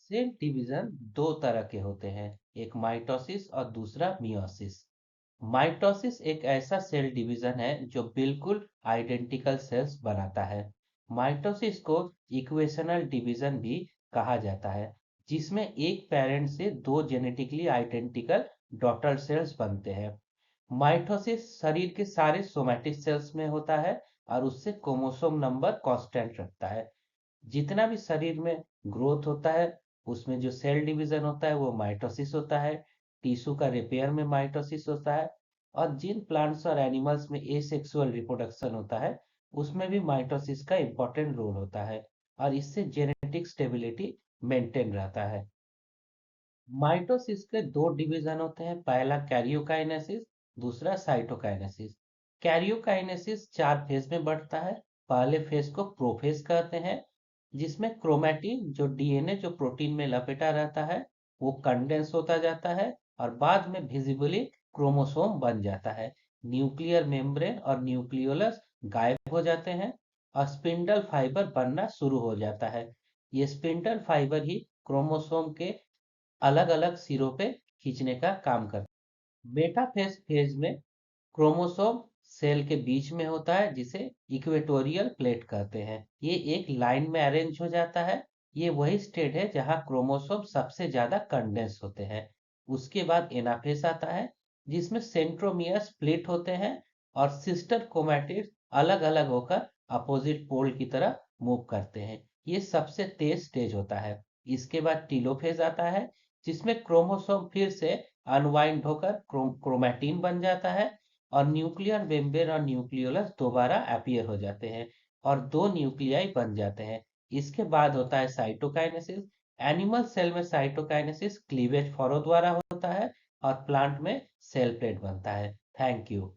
Cell division दो तरह के होते हैं, एक माइटोसिस और दूसरा मियोसिस। माइटोसिस एक ऐसा सेल डिवीजन है जो बिल्कुल आइडेंटिकल सेल्स बनाता है। माइटोसिस को इक्वेशनल डिवीजन भी कहा जाता है, जिसमें एक पेरेंट से दो जेनेटिकली आइडेंटिकल डॉटर सेल्स बनते हैं। माइटोसिस शरीर के सारे सोमैटिक सेल्स में होता है और उससे क्रोमोसोम नंबर कांस्टेंट रखता है। जितना भी शरीर में ग्रोथ होता है, उसमें जो सेल डिवीजन होता है वो माइटोसिस होता है। टिश्यू का रिपेयर में माइटोसिस होता है। और जिन प्लांट्स और एनिमल्स में एसेक्सुअल रिप्रोडक्शन होता है, उसमें भी माइटोसिस का इम्पोर्टेंट रोल होता है। और इससे जेनेटिक स्टेबिलिटी मेंटेन रहता है। माइटोसिस के दो डिवीजन होते हैं, पहला कैरियोकाइनेसिस, दूसरा साइटोकाइनेसिस। कैरियोकाइनेसिस चार फेज में बढ़ता है। पहले फेज को प्रोफेज कहते हैं, जिसमें क्रोमैटिन जो डीएनए जो प्रोटीन में लपेटा रहता है वो कंडेंस होता जाता है और बाद में विजिबली क्रोमोसोम बन जाता है। न्यूक्लियर मेम्ब्रेन और न्यूक्लियोलस गायब हो जाते हैं और स्पिंडल फाइबर बनना शुरू हो जाता है। ये स्पिंडल फाइबर ही क्रोमोसोम के अलग अलग सिरों पे खींचने का काम करता है। मेटाफेज फेज में क्रोमोसोम सेल के बीच में होता है, जिसे इक्वेटोरियल प्लेट कहते हैं। ये एक लाइन में अरेंज हो जाता है। ये वही स्टेट है जहां क्रोमोसोम सबसे ज्यादा कंडेंस होते हैं। उसके बाद एनाफेज आता है, जिसमें सेंट्रोमियर स्प्लिट होते हैं और सिस्टर क्रोमैटिड्स अलग अलग होकर अपोजिट पोल की तरह मूव करते हैं। ये सबसे तेज स्टेज होता है। इसके बाद टीलोफेज आता है, जिसमें क्रोमोसोम फिर से अनवाइंड होकर क्रोमैटिन बन जाता है और न्यूक्लियर मेम्ब्रेन और न्यूक्लियोलस दोबारा अपीयर हो जाते हैं और दो न्यूक्लियाई बन जाते हैं। इसके बाद होता है साइटोकाइनेसिस। एनिमल सेल में साइटोकाइनेसिस क्लीवेज फॉरो द्वारा होता है और प्लांट में सेल प्लेट बनता है। Thank you.